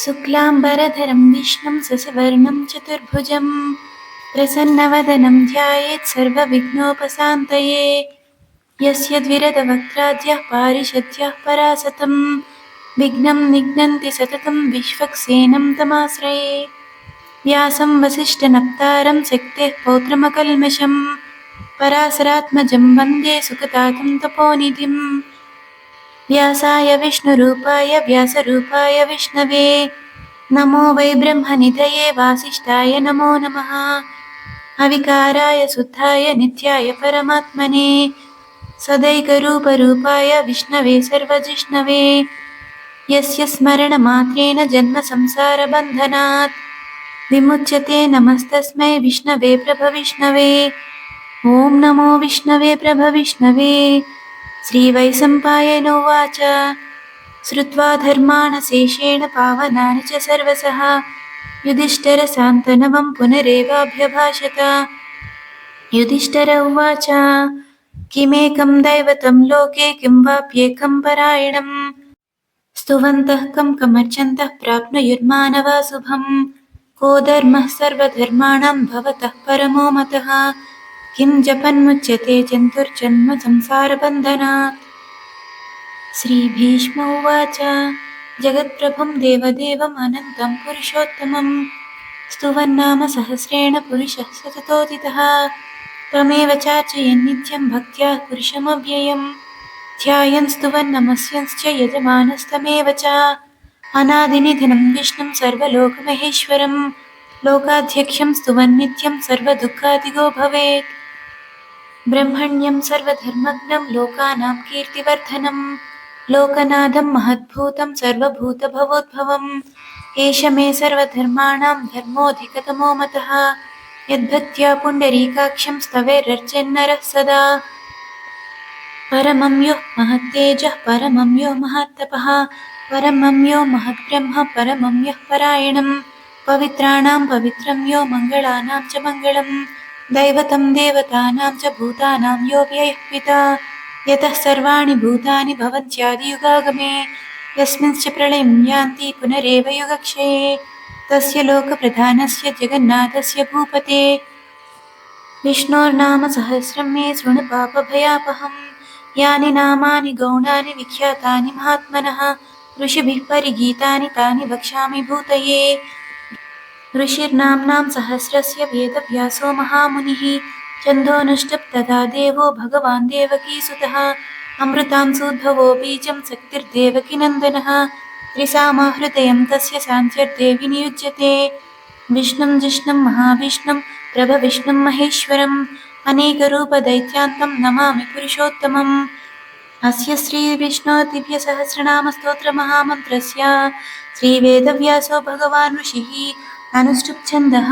शुक्लाम्बरधरं विष्णुं शशिवर्णं चतुर्भुजं प्रसन्नवदनं ध्यायेत् सर्वविघ्नोपशान्तये। यस्य द्विरदवक्त्राद्यः पारिषद्यः परासतं विघ्नं निघ्नन्ति सततं विश्वक्सेनं तमाश्रये। व्यासं वसिष्ठनप्तारं शक्तेः पौत्रमकल्मषं पराशरात्मजं वन्दे सुखतातं तपोनिधिं। व्यासाय विष्णुरूपाय व्यासरूपाय विष्णवे नमो वै ब्रह्मनिधये वासिष्ठाय नमो नमः। अविकाराय शुद्धाय नित्याय परमात्मने सदैकरूपरूपाय विष्णवे सर्वजिष्णवे यस्य स्मरणमात्रेण जन्मसंसारबन्धनात् विमुच्यते। नमस्तस्मै विष्णवे प्रभविष्णवे। ॐ नमो विष्णवे प्रभविष्णवे। श्रीवैशम्पायन उवाच श्रुत्वा धर्माणशेषेण पावनानि च सर्वशः युधिष्ठिरशान्तनवं पुनरेवाभ्यभाषत। युधिष्ठिर उवाच किमेकं दैवतं लोके किं वाप्येकं परायणं स्तुवन्तः कं कमर्चन्तः प्राप्नुयुर्मानवा शुभं को धर्मः सर्वधर्माणां भवतः परमो मतः किं जपन्मुच्यते जन्तुर्जन्म संसारबन्धनात्। श्रीभीष्म उवाच जगत्प्रभुं देवदेवम् अनन्तं पुरुषोत्तमं स्तुवन्नाम सहस्रेण पुरुषः सततोदितः तमेव चार्चयन् नित्यं भक्त्या पुरुषमव्ययं ध्यायन् स्तुवन् नमस्यंश्च यजमानस्तमेव च। अनादिनिधनं विष्णुं सर्वलोकमहेश्वरं लोकाध्यक्षं स्तुवन् नित्यं सर्वदुःखादिगो भवेत्। ब्रह्मण्यं सर्वधर्मज्ञं लोकानां कीर्तिवर्धनं लोकनाथं महद्भूतं सर्वभूतभवोद्भवम् एष मे सर्वधर्माणां धर्मोऽधिकतमो मतः यद्भक्त्या पुण्डरीकाक्षं स्तवेरर्चन्नरः सदा। परमं यो महत्तेजः परमं यो महत्तपः परमं यो महद्ब्रह्म परमं यः परायणं पवित्राणां पवित्रं यो मङ्गलानां च मङ्गलं दैवतं देवतानां च भूतानां यो व्ययः पिता यतः सर्वाणि भूतानि भवन्त्यादियुगागमे यस्मिंश्च प्रलयं यान्ति पुनरेव युगक्षये तस्य लोकप्रधानस्य जगन्नाथस्य भूपते विष्णोर्नाम सहस्रं मे शृणु पापभयापहम् यानि नामानि गौणानि विख्यातानि महात्मनः ऋषिभिः परिगीतानि तानि वक्ष्यामि भूतये। ऋषिर्नाम्नां सहस्रस्य वेदव्यासो महामुनिः छन्दोनुष्टुप् तथा देवो भगवान् देवकीसुतः अमृतांसूद्भवो बीजं शक्तिर्देवकीनन्दनः त्रिसामाहृदयं तस्य सान्त्यर्थे विनियुज्यते। विष्णुं जिष्णुं महाविष्णुं प्रभविष्णुं महेश्वरम् अनेकरूपदैत्यान्तं नमामि पुरुषोत्तमम्। अस्य श्रीविष्णोर्दिव्यसहस्रनामस्तोत्रमहामन्त्रस्य श्रीवेदव्यासो भगवान् ऋषिः अनुष्टुप्छन्दः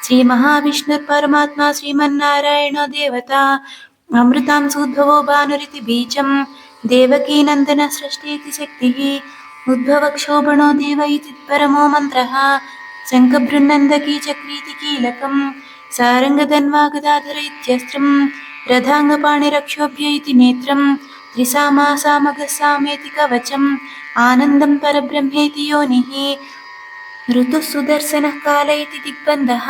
श्रीमहाविष्णुर्परमात्मा श्रीमन्नारायणो देवता अमृतांसूद्भवो भानुरिति बीजं देवकीनन्दनसृष्टीति शक्तिः उद्भवक्षोभणो देव इति परमो मन्त्रः शङ्खबृन्नन्दकी चक्रीति कीलकं सारङ्गधन्वा गदाधर इत्यस्त्रं रथाङ्गपाणिरक्षोभ्य इति नेत्रं त्रिसामासामगसामेति कवचम् आनन्दं परब्रह्मेति योनिः ऋतुः सुदर्शनः काल इति दिग्बन्धः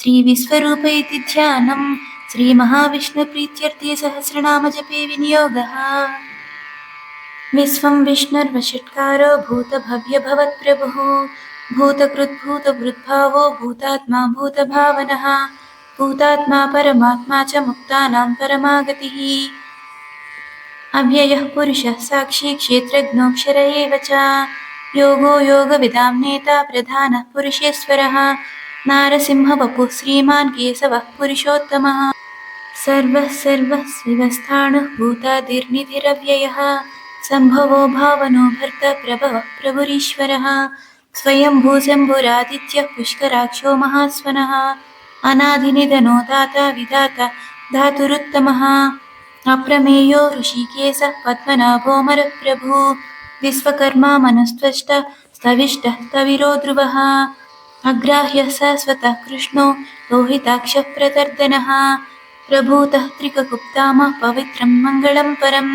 श्रीविश्वरूप इति ध्यानं श्रीमहाविष्णुप्रीत्यर्थे सहस्रनामजपे विनियोगः। विश्वं विष्णुर्वषट्कारो भूतभव्यभवत्प्रभुः भूतकृद्भूतभृद्भावो भूतात्मा भूतभावनः भूतात्मा परमात्मा च मुक्तानां परमागतिः अव्ययः पुरुषः साक्षी क्षेत्रज्ञोऽक्षर एव च योगो योगविदां नेता प्रधानः पुरुषेश्वरः नारसिंहवपुः श्रीमान् केशवः पुरुषोत्तमः सर्वः शिवस्थाणुः भूतादिर्निधिरव्ययः सम्भवो भावनो भर्ता प्रभवः प्रभुरीश्वरः स्वयंभूशम्भुरादित्यः पुष्कराक्षो महास्वनः अनादिनिधनो दाता विधाता धातुरुत्तमः अप्रमेयो ऋषिकेशः पद्मनाभोऽमरः प्रभुः विश्वकर्मा मनुस्त्वष्टः स्तविष्टः स्तविरो ध्रुवः अग्राह्यः शाश्वतः कृष्णो लोहिताक्षः प्रतर्दनः प्रभूतः त्रिकगुप्तामः पवित्रं मङ्गलं परं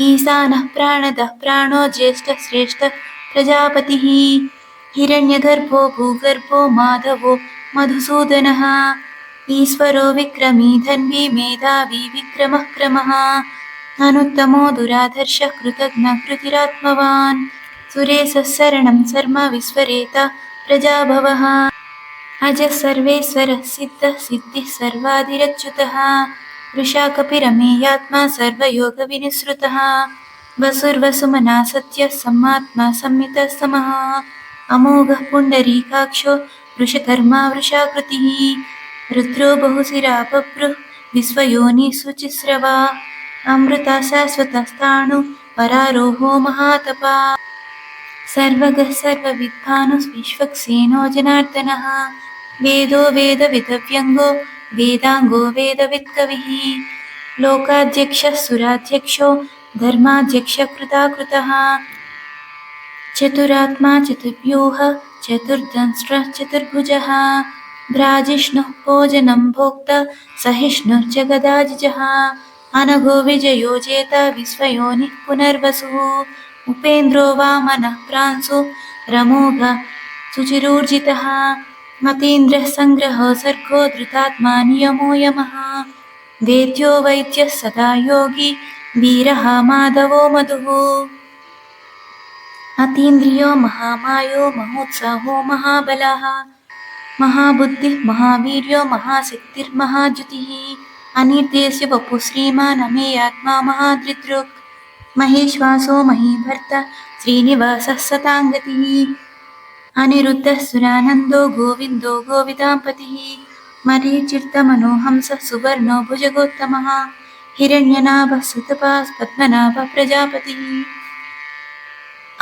ईशानः प्राणदः प्राणो ज्येष्ठः श्रेष्ठः प्रजापतिः हिरण्यगर्भो भूगर्भो माधवो मधुसूदनः ईश्वरो विक्रमी धन्वी मेधावी विक्रमः क्रमः अनुत्तमो दुराधर्षः कृतघ्नः कृतिरात्मवान् सुरेशः शरणं शर्म विश्वरेता प्रजाभवः अजः सर्वेश्वरः सिद्धः सिद्धिः सर्वाधिरच्युतः वृषाकपिरमेयात्मा सर्वयोगविनिसृतः वसुर्वसुमना सत्यः सम्मात्मा संमितः समः अमोघः पुण्डरीकाक्षो वृषकर्मा वृषाकृतिः रुद्रो बहुशिरा बभ्रुः विश्वयोनिषु चिस्रवा अमृता शाश्वतस्ताणु परारोहो महातपा सर्वगः सर्वविद्वानुः विश्वक्सेनो जनार्दनः वेदो वेदविदव्यङ्गो वेदाङ्गो वेदवित्कविः लोकाध्यक्षः सुराध्यक्षो धर्माध्यक्षकृताकृतः चतुरात्मा चतुर्व्यूह चतुर्दंष्ट्रः चतुर्भुजः भ्राजिष्णुः भोजनं भोक्ता सहिष्णुर्जगदाजिजः अनघो विजयो जेता विश्वयोनिः पुनर्वसुः उपेन्द्रो वामनः प्रांशु रमोघ सुचिरूर्जितः मतीन्द्रः सङ्ग्रहो सर्गो धृतात्मा नियमो यमः वेद्यो वैद्यः सदा योगी वीरः माधवो मधुः अतीन्द्रियो महामायो महोत्साहो महाबलः महाबुद्धिः महावीर्यो महाशक्तिर्महाद्युतिः अनिर्देश्य वपुः श्रीमान् अमेयात्मा महाधृतृक् महेश्वासो महीभर्ता श्रीनिवासः सताङ्गतिः अनिरुद्धः सुरानन्दो गोविन्दो गोविदाम्पतिः मरीचिर्तमनोहंसः सुवर्णो भुजगोत्तमः हिरण्यनाभः सुतपास् पद्मनाभः प्रजापतिः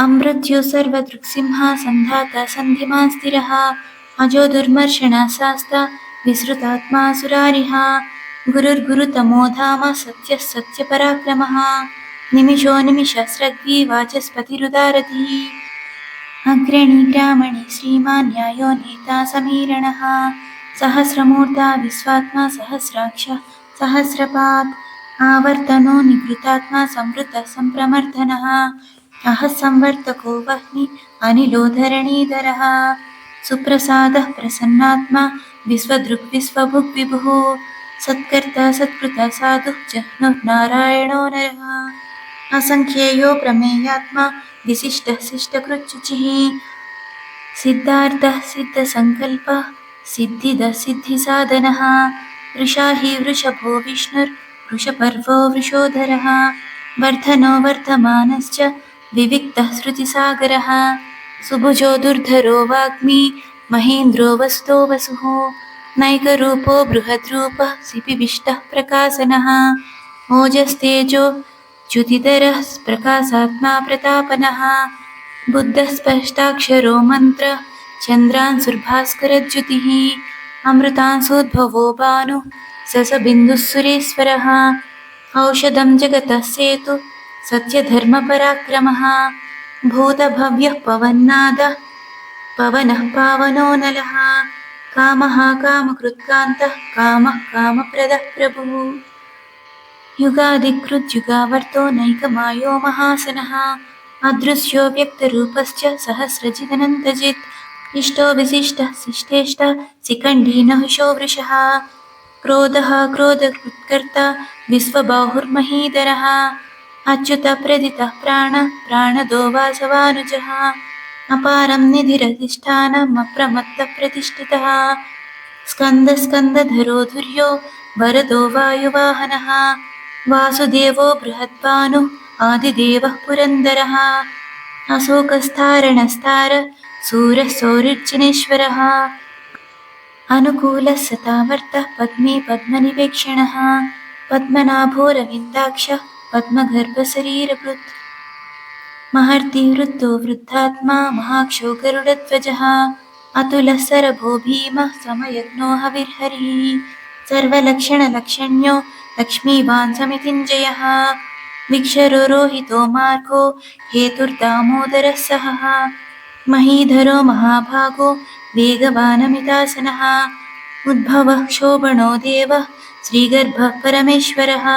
अमृत्यो सर्वदृक्सिंहा सन्धाता सन्धिमान् स्थिरः अजो दुर्मर्षणा शास्ता विसृतात्मा सुरारिः गुरुर्गुरुतमो धाम सत्यः सत्यपराक्रमः निमिषो निमिषस्रग्वी वाचस्पतिरुदारतिः अग्रणी ग्रामणी श्रीमान् न्यायो नेता समीरणः सहस्रमूर्धा विश्वात्मा सहस्राक्ष सहस्रपात् आवर्तनो निवृतात्मा संवृतः सम्प्रमर्दनः अहः संवर्तको वह्नि अनिलो धरणीधरः सुप्रसादः प्रसन्नात्मा विश्वदृक् विश्वभुक् विभुः सत्कर्ता सत्कृता साधुः जह्नुर्नारायणो नरः असङ्ख्येयो प्रमेयात्मा विशिष्टः शिष्टकृच्छुचिः सिद्धार्थः सिद्धसङ्कल्पः सिद्धिदः सिद्धिसाधनः वृषा हि वृषभो विष्णुर्वृषपर्वो वृषोधरः वर्धनो वर्धमानश्च विविक्तः श्रुतिसागरः सुभुजो दुर्धरो वाग्मी महेन्द्रो वसुतो वसुः नैकरूपो बृहद्रूपः सिपिविष्टः प्रकाशनः ओजस्तेजो च्युतिधरः प्रकाशात्मा प्रतापनः बुद्धः स्पष्टाक्षरो मन्त्र चन्द्रांशुर्भास्करज्युतिः अमृतांशोद्भवो भानुः ससबिन्दुः सुरेश्वरः औषधं जगतः सेतु सत्यधर्मपराक्रमः भूतभव्यः पवन्नादः पवनः पावनो नलः कामः कामकृत्कान्तः कामः कामप्रदः प्रभुः युगादिकृद्युगावर्तो नैकमायो महासनः अदृश्यो व्यक्तरूपश्च सहस्रजिदनन्तजित् इष्टो विशिष्टः शिष्टेष्टः शिखण्डी नहुषो वृषः क्रोधः क्रोधकृत्कर्ता विश्वबाहुर्महीधरः अच्युतप्रदितः प्राणदो वासवानुजः अपारं निधिरधिष्ठानम् अप्रमत्तः प्रतिष्ठितः स्कन्दधरो धुर्यो वरदो वायुवाहनः वासुदेवो बृहद्भानुः आदिदेवः पुरन्दरः अशोकस्तारणस्तार सूरः सौरिर्जनेश्वरः अनुकूलः सतावर्तः पद्मे पद्मनिवेक्षणः पद्मनाभोरविन्दाक्षः पद्मगर्भशरीरभृत् महर्ति वृद्धो वृद्धात्मा महाक्षो गरुडध्वजः अतुलः सरभो भीमः समयज्ञो हविर्हरिः सर्वलक्षणलक्षण्यो लक्ष्मीवान् समितिञ्जयः विक्षरो रोहितो मार्गो हेतुर्दामोदरः सहः महीधरो महाभागो वेगवानमितासनः उद्भवः क्षोभणो देवः श्रीगर्भः परमेश्वरः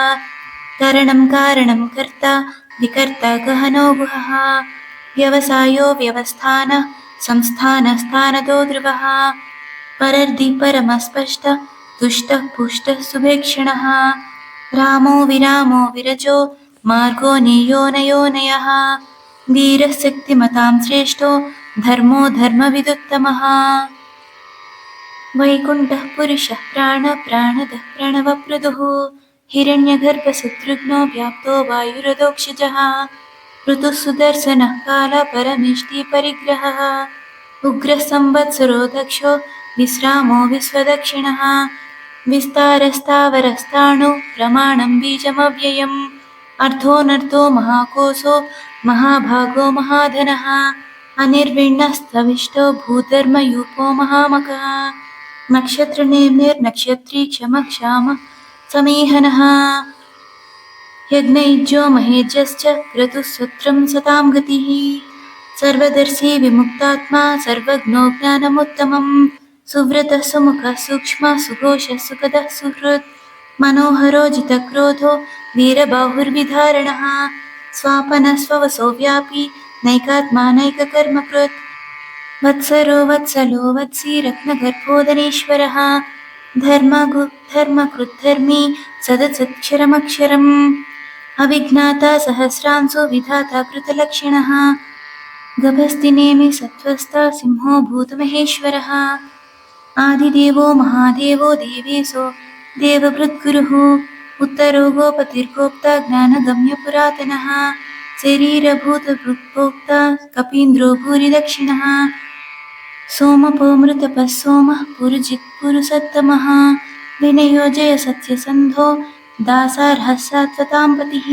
करणं कारणं कर्ता विकर्ता गहनो गुहः व्यवसायो व्यवस्थानः संस्थानस्थानदो ध्रुवः परर्धि परमस्पष्ट तुष्टः पुष्टः सुभीक्षणः रामो विरामो विरजो मार्गो नेयो नयोनयः धीरः शक्तिमतां श्रेष्ठो धर्मो धर्मविदुत्तमः वैकुण्ठः पुरुषः प्राणदः प्रणवप्रदुः हिरण्यगर्भशत्रुघ्नो व्याप्तो वायुरधोक्षजः ऋतुः सुदर्शनः कालपरमेष्टिपरिग्रहः उग्रः संवत्सरो दक्षो विश्रामो विश्वदक्षिणः विस्तारस्तावरस्ताणु प्रमाणं बीजमव्ययम् अर्धोऽनर्धो महाकोशो महाभागो महाधनः अनिर्विण्णस्तविष्टो भूधर्मयूपो महामकः नक्षत्रनेमिर्नक्षत्री क्षमक्षामः समीहनः यज्ञयुज्यो महेज्यश्च क्रतुः सत्रं सतां गतिः सर्वदर्शी विमुक्तात्मा सर्वज्ञो ज्ञानमुत्तमं सुव्रतः सुमुखः सूक्ष्मः सुघोषः सुखदः सुहृत् मनोहरो जितक्रोधो वीरबाहुर्विधारणः स्वापनः स्ववसो व्यापी नैकात्मा नैककर्मकृत् वत्सरो वत्सलो वत्सी रत्नगर्भोदनेश्वरः धर्मकृद्धर्मी सदसत्क्षरमक्षरम् अविज्ञाता सहस्रांशो विधाता कृतलक्षणः गभस्तिनेमि सत्त्वस्था सिंहो भूतमहेश्वरः आदिदेवो महादेवो देवेशो देवभृद्गुरुः उत्तरो गोपतिर्गोप्ता ज्ञानगम्यपुरातनः शरीरभूतभृक्भोक्ता कपीन्द्रो भूरिदक्षिणः सोमपोमृतपः सोमः पुरुजित्पुरुषोत्तमः विनयो जय सत्यसन्धो दासार्हः सात्वतां पतिः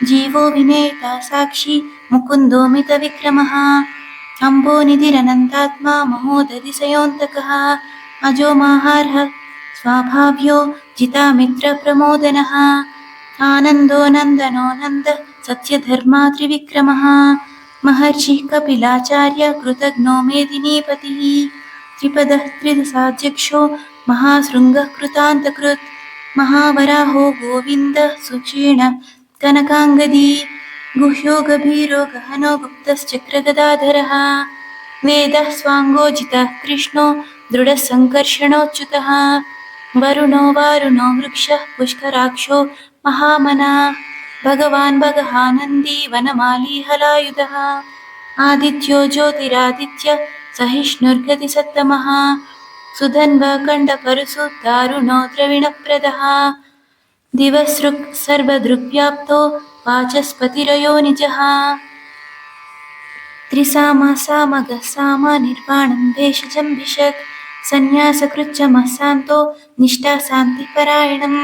जीवो विनेता साक्षी मुकुन्दो मितविक्रमः अम्बोनिधिरनन्तात्मा महोदधिशयोऽन्तकः अजो माहार्हः स्वाभाव्यो जितामित्रप्रमोदनः आनन्दो नन्दनो नन्दः सत्यधर्मा त्रिविक्रमः महर्षिः कपिलाचार्य कृतघ्नो मेदिनीपतिः त्रिपदः त्रिदशाध्यक्षो महाशृङ्गः कृतान्तकृत् महावराहो गोविन्दः सुक्षीण कनकाङ्गदी गुह्यो गभीरो गहनो गुप्तश्चक्रगदाधरः वेदः स्वाङ्गोजितः कृष्णो दृढः सङ्कर्षणोच्युतः वरुणो वारुणो वृक्षः पुष्कराक्षो महामना भगवान् भगहानन्दी वनमाली हलायुधः आदित्यो ज्योतिरादित्य सहिष्णुर्गतिसत्तमः सुधन्वकण्डपरशु दारुणो द्रविणप्रदः दिवसृक् सर्वदृग्व्याप्तो वाचस्पतिरयो निजः त्रिसामगः साम निर्वाणं भेषजं भिषक् सन्न्यासकृच्चमः शान्तो निष्ठा शान्तिपरायणं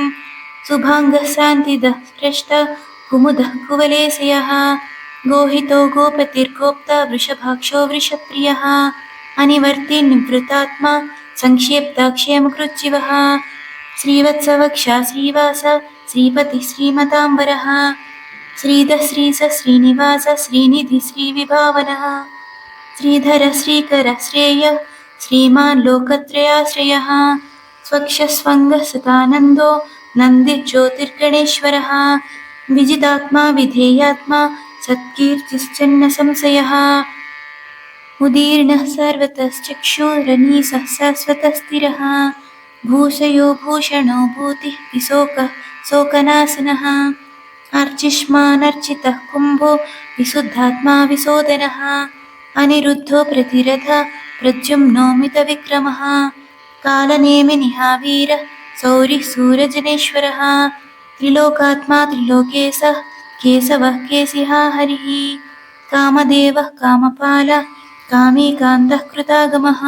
शुभाङ्गः शान्तिदः भ्रष्ट कुमुदः कुवलेशयः गोहितो गोपतिर्गोप्ता वृषभाक्षो वृषप्रियः अनिवर्ति निवृतात्मा संक्षेप्ता क्षेमकृच्चिवः श्रीवत्सवक्षा श्रीवास श्रीपति श्रीमताम्बरः श्रीधः श्रीस श्रीनिवास श्रीनिधि श्रीविभावनः श्रीधर श्रीकर श्रेय श्रीमान् लोकत्रयाश्रयः स्वक्षस्वङ्गः सतानन्दो नन्दिज्योतिर्गणेश्वरः विजितात्मा विधेयात्मा सत्कीर्तिश्चन्न संशयः उदीर्णः सर्वतश्चक्षुरनीसः शाश्वतः स्थिरः भूषयो भूषणो भूतिः विशोकः शोकनाशनः अर्चिष्मानर्चितः कुम्भो विशुद्धात्मा विशोदनः अनिरुद्धो प्रतिरथ प्रद्युम्नो मितविक्रमः कालनेमिनिहावीरः सौरिः सूरजनेश्वरः त्रिलोकात्मा त्रिलोकेशः केशवः केशिहा हरिः कामदेवः कामपालः कामीकान्तः कृतागमः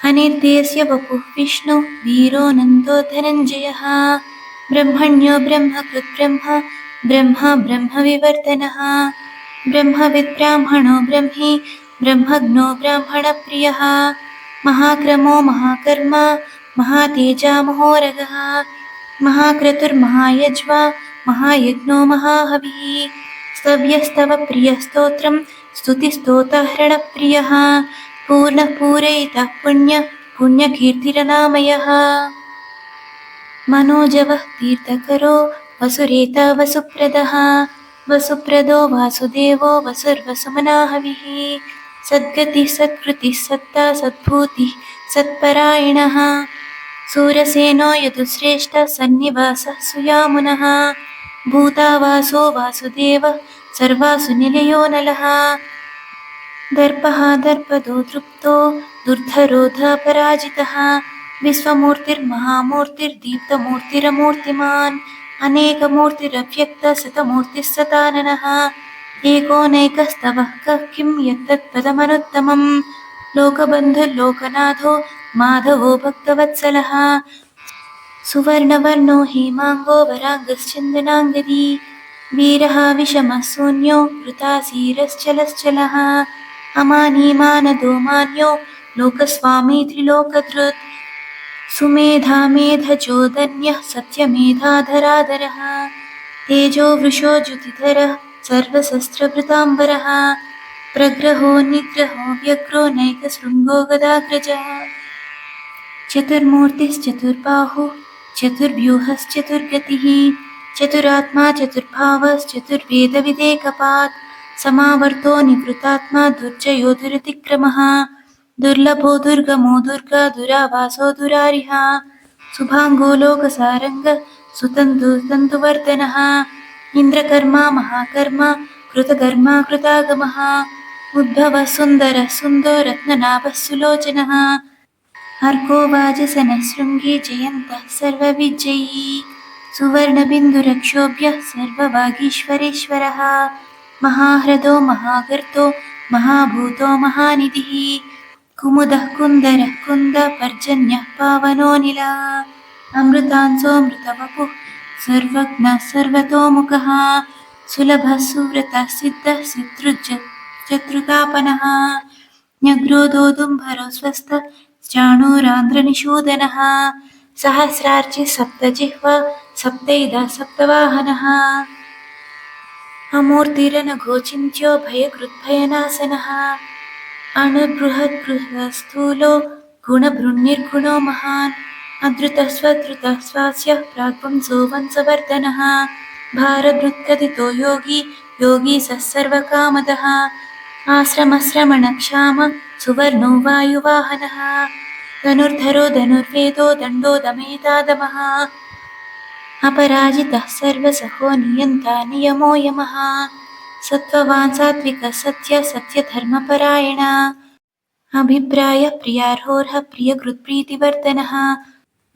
अनिर्देश्य वपुः विष्णु वीरो नन्दो धनञ्जयः ब्रह्मण्यो ब्रह्मकृद्ब्रह्म ब्रह्म ब्रह्मविवर्धनः ब्रह्मविद्ब्राह्मणो ब्रह्मी ब्रह्मज्ञो ब्राह्मणप्रियः महाक्रमो महाकर्म महातेजा महोरगः महाक्रतुर्महायज्वा महायज्ञो महाहविः स्तव्यस्तव प्रियस्तोत्रं स्तुतिस्तोत्रहरणप्रियः पूर्णः पूरयितः पुण्यकीर्तिरनामयः मनोजवः तीर्थकरो वसुरेता वसुप्रदः वसुप्रदो वासुदेवो वसुर्वसुमना हविः सद्गतिः सत्कृतिः सत्ता सद्भूतिः सत्परायणः सूरसेनो यदुश्रेष्ठः सन्निवासः सुयामुनः भूतावासो वासुदेवः सर्वासु निलयो नलः दर्पः दर्पदो दृप्तो दुर्धरोधपराजितः विश्वमूर्तिर्महामूर्तिर्दीप्तमूर्तिरमूर्तिमान् अनेकमूर्तिरव्यक्तशतमूर्तिः सताननः एकोनैकस्तवः कः किं यत्तत्पदमनुत्तमम् लोकबन्धुर्लोकनाथो माधवो भक्तवत्सलः सुवर्णवर्णो हेमाङ्गो वराङ्गश्चन्दनाङ्गदी वीरः विषमः शून्यो वृतासीरश्चलश्चलः अमानीमानदो मान्यो लोकस्वामी त्रिलोकधृत् सुमेधा मेधजोदन्यः सत्यमेधाधराधरः तेजो वृषो ज्युतिधरः सर्वशस्त्रभृताम्बरः प्रग्रहो निग्रहो व्यग्रो नैकशृङ्गो गदाग्रजः चतुर्मूर्तिश्चतुर्बाहुः चतुर्व्यूहश्चतुर्गतिः चतुरात्मा चतुर्भावश्चतुर्वेदविदेकपात् समावर्तो निवृतात्मा दुर्जयो दुरतिक्रमः दुर्लभो दुर्गमो दुर्गा दुरावासो दुरारिः शुभाङ्गो लोकसारङ्ग सुतन्तुवर्धनः इन्द्रकर्मा महाकर्मा कृतकर्मा कृतागमः उद्भवः सुन्दरः सुन्दो रत्ननाभः सुलोचनः अर्को वाजसनः शृङ्गी जयन्तः सर्वविजयी सुवर्णबिन्दुरक्षोभ्यः सर्ववागीश्वरेश्वरः महाह्रदो महागर्तो महाभूतो महानिधिः कुमुदः कुन्दरः कुन्दपर्जन्यः पावनोऽनिला अमृतांसोऽमृतवपुः सर्वज्ञः सर्वतोमुखः सुलभः सुव्रतः सिद्धः शत्रुतापनः न्यग्रोधोदुम्भरो स्वस्थः चाणूरान्ध्रनिषूदनः सहस्रार्चिः सप्तजिह्वा सप्तैधा सप्तवाहनः अमूर्तिरनघोचिन्त्यो भयकृद्भयनाशनः अणुबृहद्बृहस्थूलो गुणभृन्निर्गुणो महान् अधृतः स्वधृतः स्वास्यः प्राग्वंसो वंशवर्धनः भारभृत्कथितो योगी योगी सः सर्वकामदः आश्रमश्रमणक्षाम सुवर्णो वायुवाहनः धनुर्धरो धनुर्वेदो दण्डो दमेतादमः अपराजितः सर्वसहो नियन्ता नियमो यमः सत्त्ववान् सात्विकः सत्यधर्मपरायण अभिप्राय प्रियार्होर्ह प्रियकृत्प्रीतिवर्धनः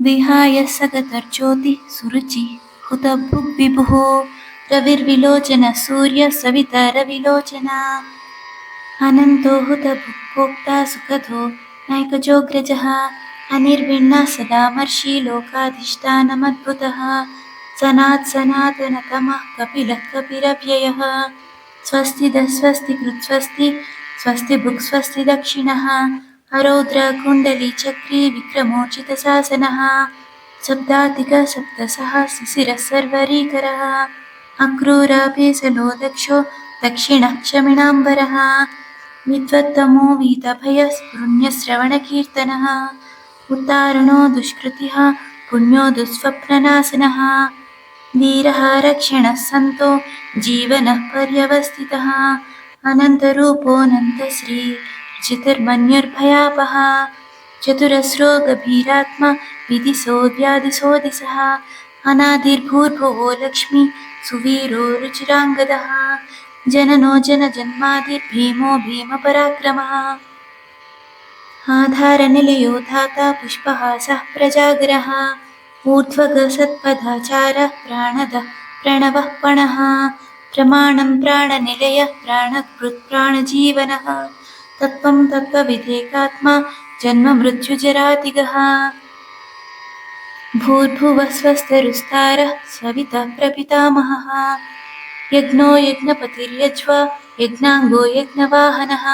विहाय सगतर्ज्योतिः सुरुचि हुतभुग्विभुः रविर्विलोचनः सूर्यः सविता रविलोचना अनन्तो हुतभुक्भोक्ता सुखदो नैकजोऽग्रजः अनिर्विण्णः सदामर्षि लोकाधिष्ठानमद्भुतः सनातनतमः कपिलः कपिरव्ययः स्वस्तिदः स्वस्तिकृत्स्वस्ति स्वस्तिभुक् स्वस्ति दक्षिणः अरौद्रकुण्डलीचक्री विक्रमोचितशासनः शब्दातिकः सप्तसः शिशिरः सर्वरीकरः अक्रूराभेसलो दक्षो दक्षिणः क्षमिणाम्बरः विद्वत्तमो वीतभयः स्फुरण्यश्रवणकीर्तनः उत्तारणो दुष्कृतिः पुण्यो दुःस्वप्ननाशनः वीरः रक्षणः सन्तो जीवनः पर्यवस्थितः अनन्तरूपोऽनन्तश्री चितिर्मन्युर्भयापः चतुरस्रो गभीरात्मा विदिशोऽव्यादिशोदिशः अनादिर्भूर्भुवो लक्ष्मी सुवीरो रुचिराङ्गदः जननो जनजन्मादिर्भीमो भीमपराक्रमः आधारनिलयो धाता पुष्पहासः प्रजागरः ऊर्ध्वगः सत्पदाचारः प्राणदः प्रणवः पणः प्रमाणं प्राणनिलयः प्राणकृत् प्राणजीवनः तत्त्वं तत्त्वविदेकात्मा जन्ममृत्युजरातिगः भूर्भुवः स्वस्तरुस्तारः सविता प्रपितामहः यज्ञो यज्ञपतिर्यज्वा यज्ञाङ्गो यज्ञवाहनः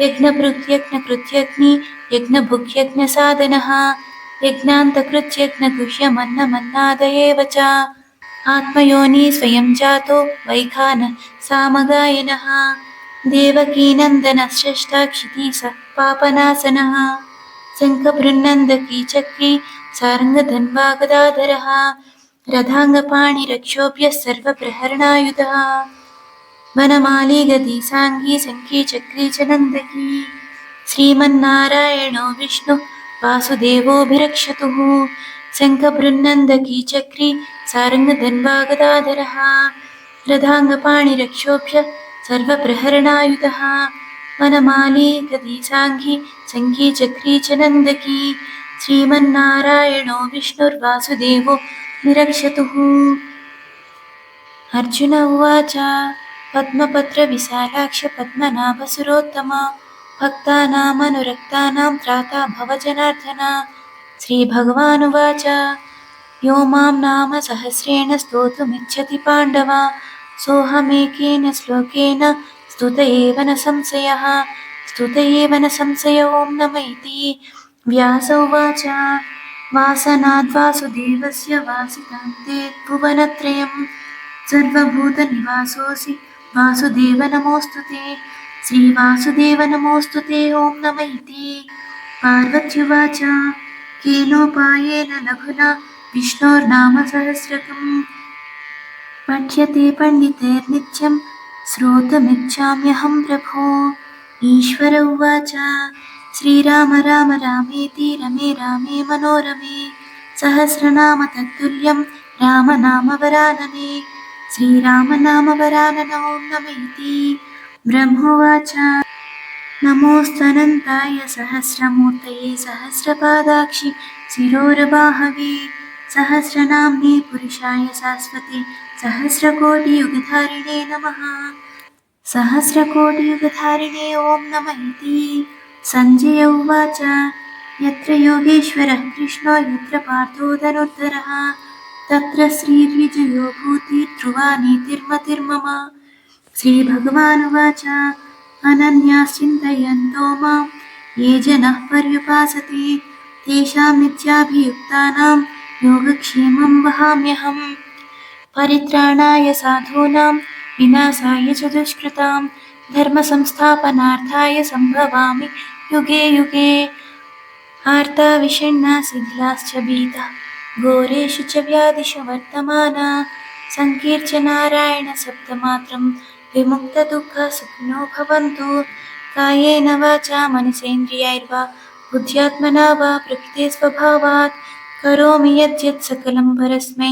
यज्ञभृग्यज्ञकृत्यग्नि यज्ञभुग्यज्ञसाधनः यज्ञान्तकृत्यज्ञगुह्यमन्नमन्नाद एव च आत्मयोनि स्वयं जातो वैखान सामगायनः देवकीनन्दनः श्रेष्ठाक्षितीसः पापनाशनः शङ्खबृन्नन्दकी चक्री सारङ्गधन्वा गदाधरः रथाङ्गपाणिरक्षोभ्यः सर्वप्रहरणायुधः वनमाली गदी साङ्गी सङ्खी चक्री च नन्दकी श्रीमन्नारायणो विष्णुः वासुदेवोऽभिरक्षतुः शङ्खबृन्नन्दकी चक्री सारङ्गधन्वा गदाधरः रथाङ्गपाणिरक्षोभ्यः सर्वप्रहरणायुधः वनमाली गदी साङ्गी सङ्खी चक्री च नन्दकी श्रीमन्नारायणो विष्णुर्वासुदेवो विरक्षतुः। अर्जुन उवाच पद्मपत्रविशालाक्ष पद्मनाभसुरोत्तम भक्तानामनुरक्तानां त्राता भव जनार्दन। श्रीभगवानुवाच यो मां नाम सहस्रेण स्तोतुमिच्छति पाण्डव सोऽहमेकेन श्लोकेन स्तुत एव न संशयः ॐ नम इति। व्यास उवाच वासनाद्वासुदेवस्य वासितान्ते भुवनत्रयं सर्वभूतनिवासोऽसि वासुदेव नमोऽस्तु ते। श्रीवासुदेव नमोऽस्तु ते ॐ नम इति। पार्वत्युवाच केनोपायेन लघुना विष्णोर्नाम सहस्रकं पठ्यते पण्डितैर्नित्यं श्रोतुमिच्छाम्यहं प्रभो। ईश्वर उवाच श्रीराम राम रामेति रमे रामे मनोरमे सहस्रनाम तत्तुल्यं रामनाम वरानने। श्रीरामनामवरानन ॐ नम इति। ब्रह्मोवाच नमोऽस्तनन्ताय सहस्रमूर्तये सहस्रपादाक्षि शिरोरबाहवे सहस्रनाम्ने पुरुषाय शाश्वते सहस्रकोटियुगधारिणे नमः। सहस्रकोटियुगधारिणे ॐ नम इति। सञ्जय उवाच यत्र योगेश्वरः कृष्णो यत्र पार्थो धनुर्धरः तत्र श्रीर्विजयो भूतिर्ध्रुवा नीतिर्मतिर्मम। श्रीभगवानुवाच अनन्याश्चिन्तयन्तो मां ये जनाः पर्युपासते तेषां नित्याभियुक्तानां योगक्षेमं वहाम्यहम्। परित्राणाय साधूनां विनाशाय च दुष्कृतां धर्मसंस्थापनार्थाय सम्भवामि युगे युगे। आर्ता विषण्णा शिथिलाश्च भीताः घोरेषु च व्याधिषु वर्तमाना सङ्कीर्तनारायण शब्दमात्रं विमुक्तदुःखा सुखिनो भवन्तु। कायेन वाचा मनसेन्द्रियैर्वा बुद्ध्यात्मना वा प्रकृते स्वभावात् करोमि यद्यत् सकलं परस्मै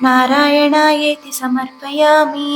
नारायणायेति समर्पयामि।